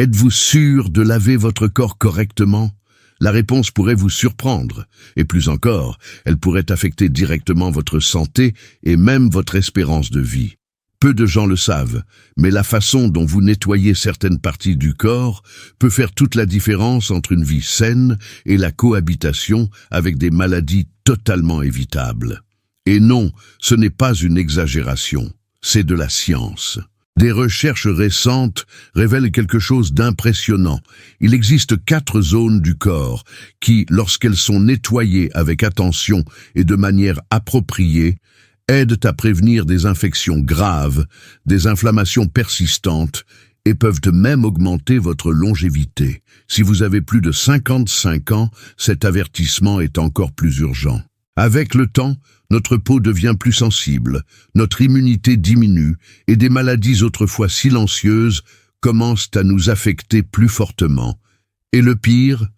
Êtes-vous sûr de laver votre corps correctement? La réponse pourrait vous surprendre, et plus encore, elle pourrait affecter directement votre santé et même votre espérance de vie. Peu de gens le savent, mais la façon dont vous nettoyez certaines parties du corps peut faire toute la différence entre une vie saine et la cohabitation avec des maladies totalement évitables. Et non, ce n'est pas une exagération, c'est de la science. Des recherches récentes révèlent quelque chose d'impressionnant. Il existe 4 zones du corps qui, lorsqu'elles sont nettoyées avec attention et de manière appropriée, aident à prévenir des infections graves, des inflammations persistantes et peuvent même augmenter votre longévité. Si vous avez plus de 55 ans, cet avertissement est encore plus urgent. Avec le temps, notre peau devient plus sensible, notre immunité diminue et des maladies autrefois silencieuses commencent à nous affecter plus fortement. Et le pire,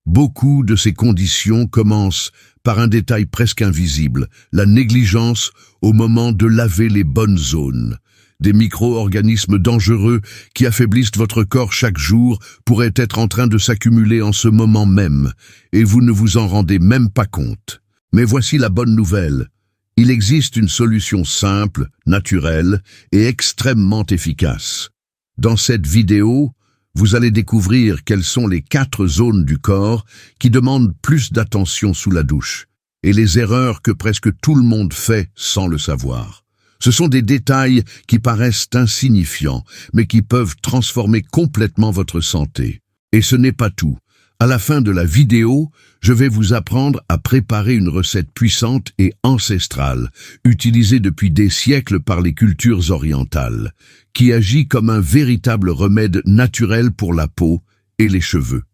beaucoup de ces conditions commencent par un détail presque invisible, la négligence au moment de laver les bonnes zones. Des micro-organismes dangereux qui affaiblissent votre corps chaque jour pourraient être en train de s'accumuler en ce moment même, et vous ne vous en rendez même pas compte. Mais voici la bonne nouvelle. Il existe une solution simple, naturelle et extrêmement efficace. Dans cette vidéo, vous allez découvrir quelles sont les 4 zones du corps qui demandent plus d'attention sous la douche, et les erreurs que presque tout le monde fait sans le savoir. Ce sont des détails qui paraissent insignifiants, mais qui peuvent transformer complètement votre santé. Et ce n'est pas tout. À la fin de la vidéo, je vais vous apprendre à préparer une recette puissante et ancestrale, utilisée depuis des siècles par les cultures orientales, qui agit comme un véritable remède naturel pour la peau et les cheveux.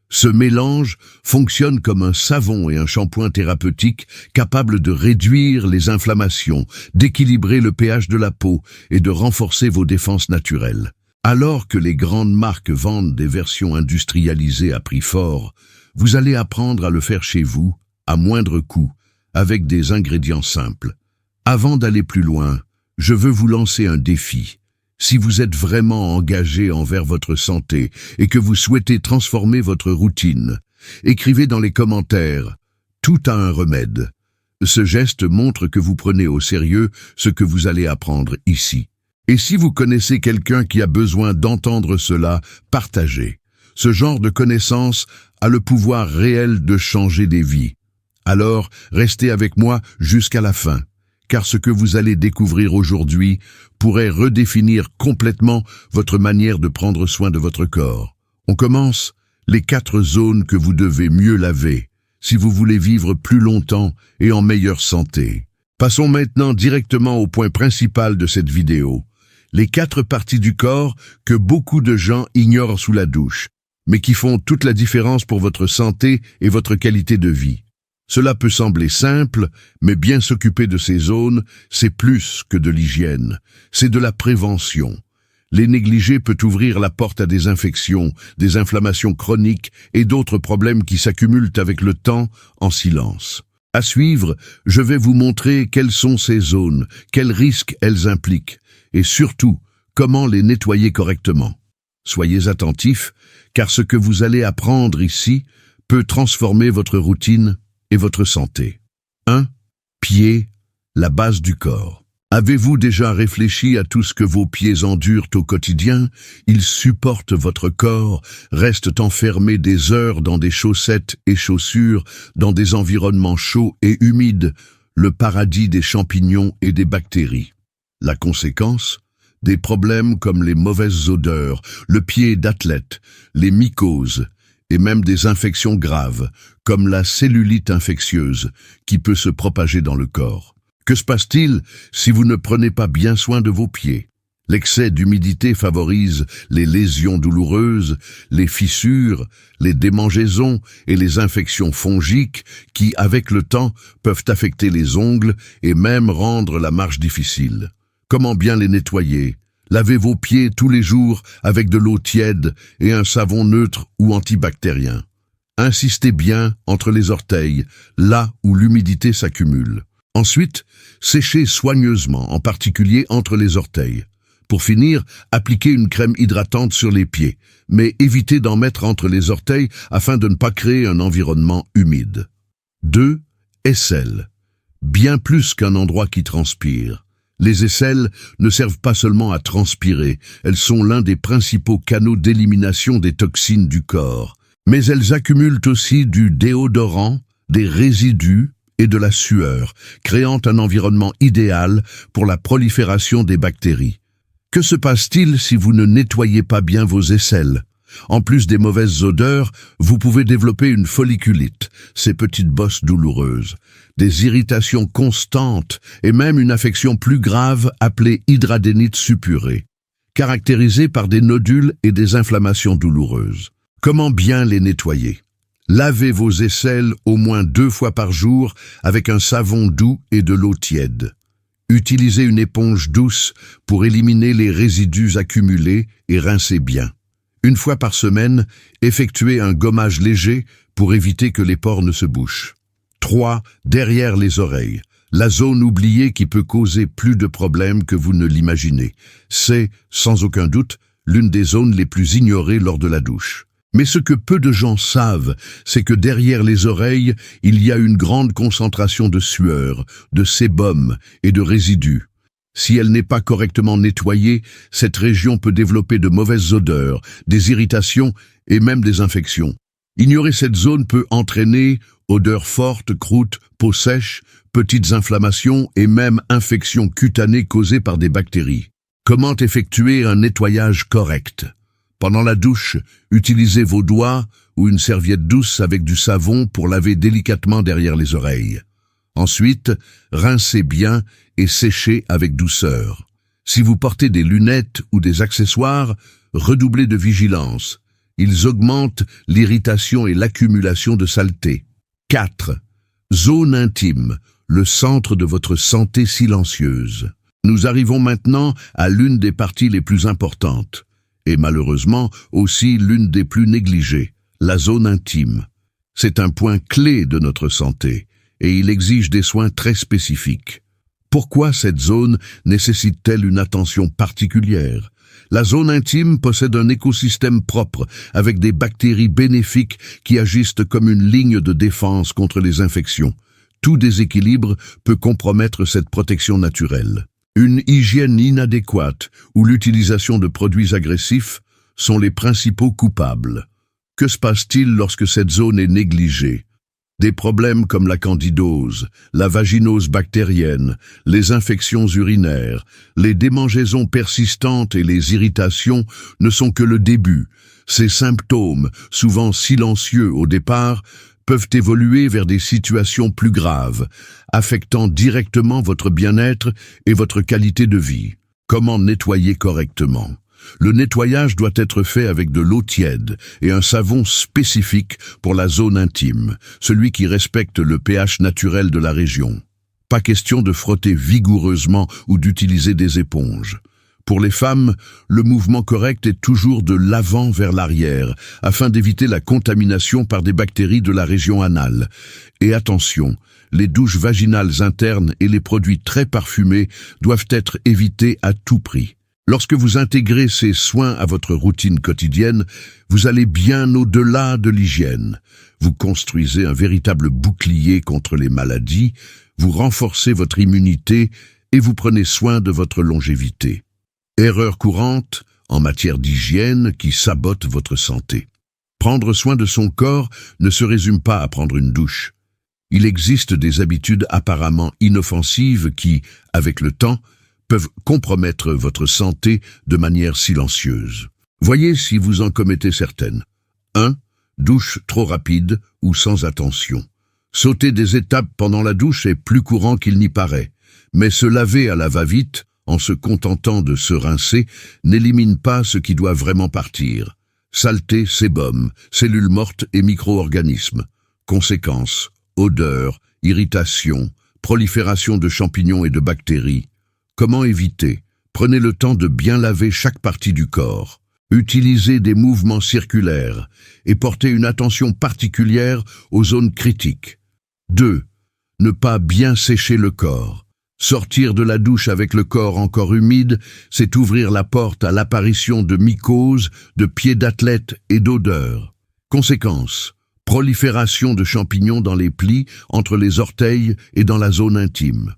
Ce mélange fonctionne comme un savon et un shampoing thérapeutique capable de réduire les inflammations, d'équilibrer le pH de la peau et de renforcer vos défenses naturelles. Alors que les grandes marques vendent des versions industrialisées à prix fort, vous allez apprendre à le faire chez vous, à moindre coût, avec des ingrédients simples. Avant d'aller plus loin, je veux vous lancer un défi. Si vous êtes vraiment engagé envers votre santé et que vous souhaitez transformer votre routine, écrivez dans les commentaires « Tout a un remède ». Ce geste montre que vous prenez au sérieux ce que vous allez apprendre ici. Et si vous connaissez quelqu'un qui a besoin d'entendre cela, partagez. Ce genre de connaissance a le pouvoir réel de changer des vies. Alors, restez avec moi jusqu'à la fin, car ce que vous allez découvrir aujourd'hui pourrait redéfinir complètement votre manière de prendre soin de votre corps. On commence les 4 zones que vous devez mieux laver, si vous voulez vivre plus longtemps et en meilleure santé. Passons maintenant directement au point principal de cette vidéo. Les 4 parties du corps que beaucoup de gens ignorent sous la douche, mais qui font toute la différence pour votre santé et votre qualité de vie. Cela peut sembler simple, mais bien s'occuper de ces zones, c'est plus que de l'hygiène, c'est de la prévention. Les négliger peut ouvrir la porte à des infections, des inflammations chroniques et d'autres problèmes qui s'accumulent avec le temps en silence. À suivre, je vais vous montrer quelles sont ces zones, quels risques elles impliquent, et surtout, comment les nettoyer correctement. Soyez attentifs, car ce que vous allez apprendre ici peut transformer votre routine et votre santé. 1. Pieds, la base du corps. Avez-vous déjà réfléchi à tout ce que vos pieds endurent au quotidien? Ils supportent votre corps, restent enfermés des heures dans des chaussettes et chaussures, dans des environnements chauds et humides, le paradis des champignons et des bactéries. La conséquence? Des problèmes comme les mauvaises odeurs, le pied d'athlète, les mycoses, et même des infections graves, comme la cellulite infectieuse, qui peut se propager dans le corps. Que se passe-t-il si vous ne prenez pas bien soin de vos pieds? L'excès d'humidité favorise les lésions douloureuses, les fissures, les démangeaisons et les infections fongiques qui, avec le temps, peuvent affecter les ongles et même rendre la marche difficile. Comment bien les nettoyer? Lavez vos pieds tous les jours avec de l'eau tiède et un savon neutre ou antibactérien. Insistez bien entre les orteils, là où l'humidité s'accumule. Ensuite, séchez soigneusement, en particulier entre les orteils. Pour finir, appliquez une crème hydratante sur les pieds, mais évitez d'en mettre entre les orteils afin de ne pas créer un environnement humide. 2. Aisselles. Bien plus qu'un endroit qui transpire. Les aisselles ne servent pas seulement à transpirer, elles sont l'un des principaux canaux d'élimination des toxines du corps. Mais elles accumulent aussi du déodorant, des résidus et de la sueur, créant un environnement idéal pour la prolifération des bactéries. Que se passe-t-il si vous ne nettoyez pas bien vos aisselles? En plus des mauvaises odeurs, vous pouvez développer une folliculite, ces petites bosses douloureuses, des irritations constantes et même une affection plus grave appelée hydradénite suppurée, caractérisée par des nodules et des inflammations douloureuses. Comment bien les nettoyer? Lavez vos aisselles au moins 2 fois par jour avec un savon doux et de l'eau tiède. Utilisez une éponge douce pour éliminer les résidus accumulés et rincez bien. Une fois par semaine, effectuez un gommage léger pour éviter que les pores ne se bouchent. 3. Derrière les oreilles. La zone oubliée qui peut causer plus de problèmes que vous ne l'imaginez. C'est, sans aucun doute, l'une des zones les plus ignorées lors de la douche. Mais ce que peu de gens savent, c'est que derrière les oreilles, il y a une grande concentration de sueur, de sébum et de résidus. Si elle n'est pas correctement nettoyée, cette région peut développer de mauvaises odeurs, des irritations et même des infections. Ignorer cette zone peut entraîner odeurs fortes, croûtes, peau sèche, petites inflammations et même infections cutanées causées par des bactéries. Comment effectuer un nettoyage correct? Pendant la douche, utilisez vos doigts ou une serviette douce avec du savon pour laver délicatement derrière les oreilles. Ensuite, rincez bien et séchez avec douceur. Si vous portez des lunettes ou des accessoires, redoublez de vigilance. Ils augmentent l'irritation et l'accumulation de saleté. 4. Zone intime, le centre de votre santé silencieuse. Nous arrivons maintenant à l'une des parties les plus importantes, et malheureusement aussi l'une des plus négligées, la zone intime. C'est un point clé de notre santé, et il exige des soins très spécifiques. Pourquoi cette zone nécessite-t-elle une attention particulière? La zone intime possède un écosystème propre, avec des bactéries bénéfiques qui agissent comme une ligne de défense contre les infections. Tout déséquilibre peut compromettre cette protection naturelle. Une hygiène inadéquate ou l'utilisation de produits agressifs sont les principaux coupables. Que se passe-t-il lorsque cette zone est négligée? Des problèmes comme la candidose, la vaginose bactérienne, les infections urinaires, les démangeaisons persistantes et les irritations ne sont que le début. Ces symptômes, souvent silencieux au départ, peuvent évoluer vers des situations plus graves, affectant directement votre bien-être et votre qualité de vie. Comment nettoyer correctement? Le nettoyage doit être fait avec de l'eau tiède et un savon spécifique pour la zone intime, celui qui respecte le pH naturel de la région. Pas question de frotter vigoureusement ou d'utiliser des éponges. Pour les femmes, le mouvement correct est toujours de l'avant vers l'arrière, afin d'éviter la contamination par des bactéries de la région anale. Et attention, les douches vaginales internes et les produits très parfumés doivent être évités à tout prix. Lorsque vous intégrez ces soins à votre routine quotidienne, vous allez bien au-delà de l'hygiène. Vous construisez un véritable bouclier contre les maladies, vous renforcez votre immunité et vous prenez soin de votre longévité. Erreur courante en matière d'hygiène qui sabote votre santé. Prendre soin de son corps ne se résume pas à prendre une douche. Il existe des habitudes apparemment inoffensives qui, avec le temps, peuvent compromettre votre santé de manière silencieuse. Voyez si vous en commettez certaines. 1. Douche trop rapide ou sans attention. Sauter des étapes pendant la douche est plus courant qu'il n'y paraît, mais se laver à la va-vite, en se contentant de se rincer, n'élimine pas ce qui doit vraiment partir. Saleté, sébum, cellules mortes et micro-organismes. Conséquences, odeur, irritation, prolifération de champignons et de bactéries. Comment éviter? Prenez le temps de bien laver chaque partie du corps. Utilisez des mouvements circulaires et portez une attention particulière aux zones critiques. 2. Ne pas bien sécher le corps. Sortir de la douche avec le corps encore humide, c'est ouvrir la porte à l'apparition de mycoses, de pieds d'athlète et d'odeurs. Conséquence: prolifération de champignons dans les plis, entre les orteils et dans la zone intime.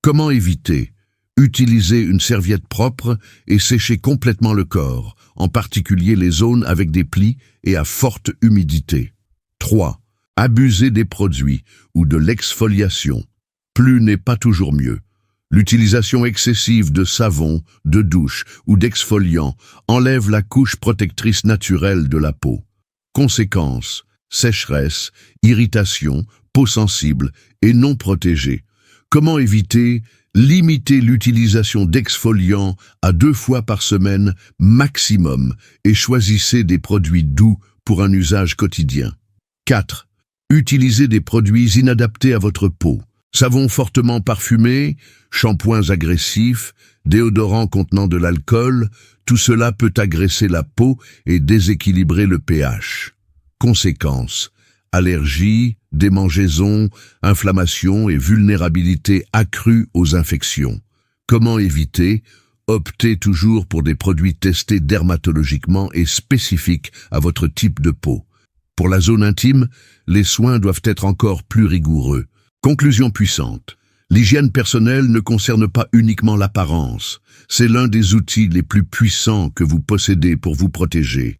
Comment éviter? Utilisez une serviette propre et séchez complètement le corps, en particulier les zones avec des plis et à forte humidité. 3. Abusez des produits ou de l'exfoliation. Plus n'est pas toujours mieux. L'utilisation excessive de savon, de douche ou d'exfoliant enlève la couche protectrice naturelle de la peau. Conséquences: sécheresse, irritation, peau sensible et non protégée. Comment éviter? Limitez l'utilisation d'exfoliants à 2 fois par semaine maximum et choisissez des produits doux pour un usage quotidien. 4. Utilisez des produits inadaptés à votre peau. Savons fortement parfumés, shampoings agressifs, déodorants contenant de l'alcool, tout cela peut agresser la peau et déséquilibrer le pH. Conséquences: allergies, démangeaisons, inflammations et vulnérabilité accrue aux infections. Comment éviter? Optez toujours pour des produits testés dermatologiquement et spécifiques à votre type de peau. Pour la zone intime, les soins doivent être encore plus rigoureux. Conclusion puissante: l'hygiène personnelle ne concerne pas uniquement l'apparence. C'est l'un des outils les plus puissants que vous possédez pour vous protéger,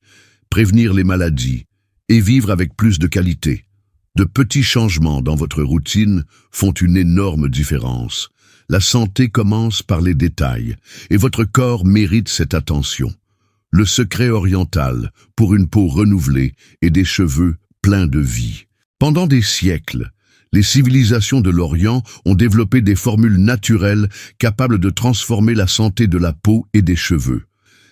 prévenir les maladies et vivre avec plus de qualité. De petits changements dans votre routine font une énorme différence. La santé commence par les détails et votre corps mérite cette attention. Le secret oriental pour une peau renouvelée et des cheveux pleins de vie. Pendant des siècles, les civilisations de l'Orient ont développé des formules naturelles capables de transformer la santé de la peau et des cheveux.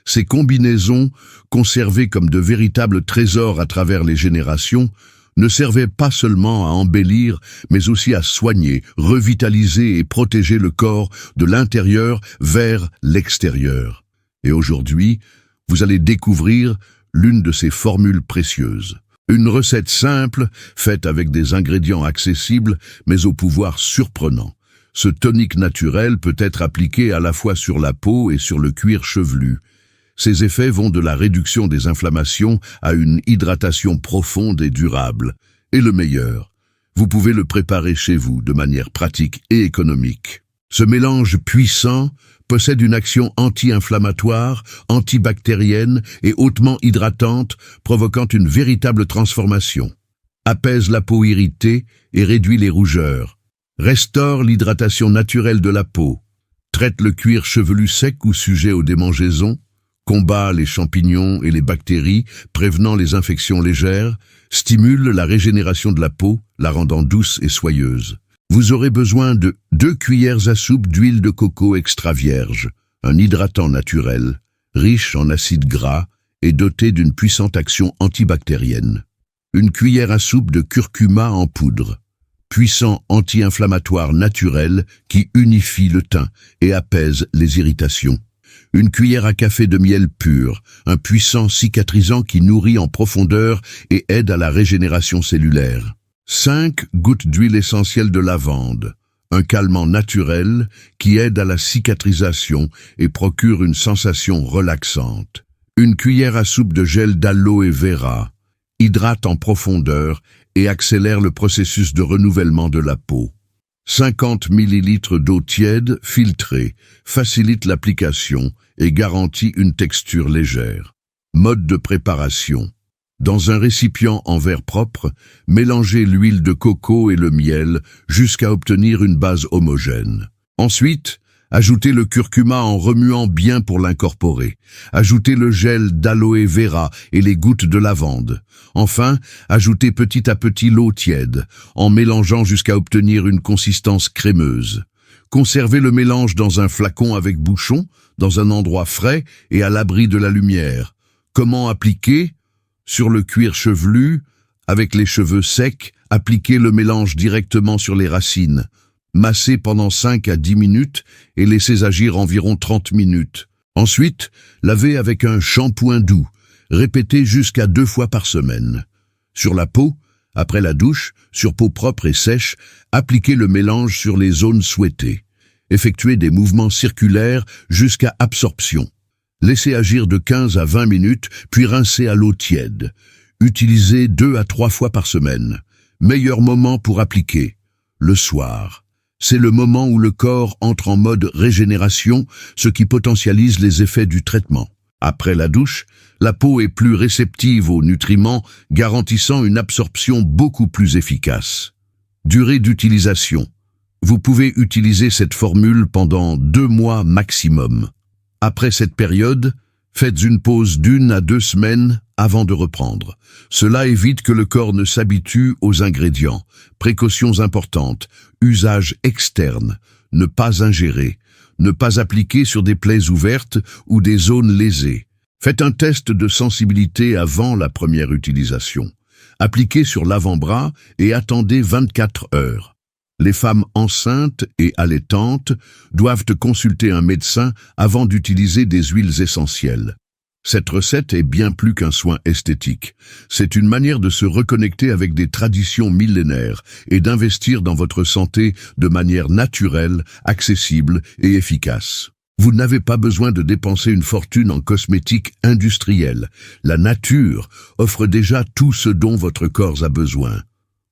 Ces combinaisons, conservées comme de véritables trésors à travers les générations, ne servaient pas seulement à embellir, mais aussi à soigner, revitaliser et protéger le corps de l'intérieur vers l'extérieur. Et aujourd'hui, vous allez découvrir l'une de ces formules précieuses. Une recette simple, faite avec des ingrédients accessibles, mais au pouvoir surprenant. Ce tonique naturel peut être appliqué à la fois sur la peau et sur le cuir chevelu. Ses effets vont de la réduction des inflammations à une hydratation profonde et durable. Et le meilleur, vous pouvez le préparer chez vous de manière pratique et économique. Ce mélange puissant possède une action anti-inflammatoire, antibactérienne et hautement hydratante, provoquant une véritable transformation. Apaise la peau irritée et réduit les rougeurs. Restaure l'hydratation naturelle de la peau. Traite le cuir chevelu sec ou sujet aux démangeaisons. Combat les champignons et les bactéries, prévenant les infections légères. Stimule la régénération de la peau, la rendant douce et soyeuse. Vous aurez besoin de 2 cuillères à soupe d'huile de coco extra vierge, un hydratant naturel, riche en acides gras et doté d'une puissante action antibactérienne. 1 cuillère à soupe de curcuma en poudre, puissant anti-inflammatoire naturel qui unifie le teint et apaise les irritations. 1 cuillère à café de miel pur, un puissant cicatrisant qui nourrit en profondeur et aide à la régénération cellulaire. 5 gouttes d'huile essentielle de lavande, un calmant naturel qui aide à la cicatrisation et procure une sensation relaxante. 1 cuillère à soupe de gel d'aloe vera, hydrate en profondeur et accélère le processus de renouvellement de la peau. 50 ml d'eau tiède filtrée facilite l'application et garantit une texture légère. Mode de préparation. Dans un récipient en verre propre, mélangez l'huile de coco et le miel jusqu'à obtenir une base homogène. Ensuite, ajoutez le curcuma en remuant bien pour l'incorporer. Ajoutez le gel d'aloe vera et les gouttes de lavande. Enfin, ajoutez petit à petit l'eau tiède, en mélangeant jusqu'à obtenir une consistance crémeuse. Conservez le mélange dans un flacon avec bouchon, dans un endroit frais et à l'abri de la lumière. Comment appliquer? Sur le cuir chevelu, avec les cheveux secs, appliquez le mélange directement sur les racines. Massez pendant 5 à 10 minutes et laissez agir environ 30 minutes. Ensuite, lavez avec un shampoing doux. Répétez jusqu'à 2 fois par semaine. Sur la peau, après la douche, sur peau propre et sèche, appliquez le mélange sur les zones souhaitées. Effectuez des mouvements circulaires jusqu'à absorption. Laissez agir de 15 à 20 minutes, puis rincez à l'eau tiède. Utilisez 2 à 3 fois par semaine. Meilleur moment pour appliquer, le soir. C'est le moment où le corps entre en mode régénération, ce qui potentialise les effets du traitement. Après la douche, la peau est plus réceptive aux nutriments, garantissant une absorption beaucoup plus efficace. Durée d'utilisation. Vous pouvez utiliser cette formule pendant 2 mois maximum. Après cette période, faites une pause d'1 à 2 semaines avant de reprendre. Cela évite que le corps ne s'habitue aux ingrédients. Précautions importantes. Usage externe. Ne pas ingérer. Ne pas appliquer sur des plaies ouvertes ou des zones lésées. Faites un test de sensibilité avant la première utilisation. Appliquez sur l'avant-bras et attendez 24 heures. Les femmes enceintes et allaitantes doivent consulter un médecin avant d'utiliser des huiles essentielles. Cette recette est bien plus qu'un soin esthétique. C'est une manière de se reconnecter avec des traditions millénaires et d'investir dans votre santé de manière naturelle, accessible et efficace. Vous n'avez pas besoin de dépenser une fortune en cosmétiques industriels. La nature offre déjà tout ce dont votre corps a besoin.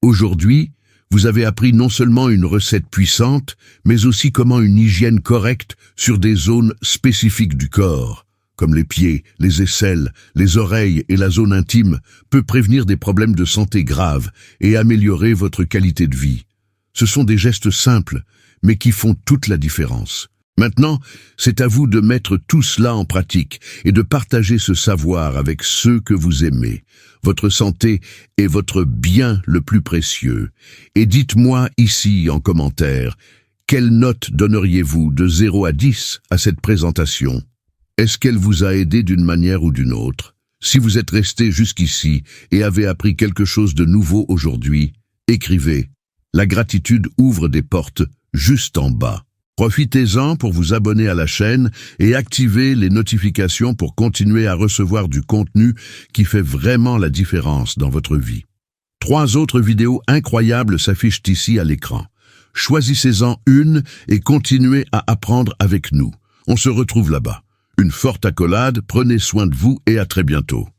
Aujourd'hui, vous avez appris non seulement une recette puissante, mais aussi comment une hygiène correcte sur des zones spécifiques du corps, comme les pieds, les aisselles, les oreilles et la zone intime, peut prévenir des problèmes de santé graves et améliorer votre qualité de vie. Ce sont des gestes simples, mais qui font toute la différence. Maintenant, c'est à vous de mettre tout cela en pratique et de partager ce savoir avec ceux que vous aimez. Votre santé est votre bien le plus précieux. Et dites-moi ici en commentaire, quelle note donneriez-vous de 0 à 10 à cette présentation? Est-ce qu'elle vous a aidé d'une manière ou d'une autre? Si vous êtes resté jusqu'ici et avez appris quelque chose de nouveau aujourd'hui, écrivez. La gratitude ouvre des portes juste en bas. Profitez-en pour vous abonner à la chaîne et activer les notifications pour continuer à recevoir du contenu qui fait vraiment la différence dans votre vie. 3 autres vidéos incroyables s'affichent ici à l'écran. Choisissez-en une et continuez à apprendre avec nous. On se retrouve là-bas. Une forte accolade, prenez soin de vous et à très bientôt.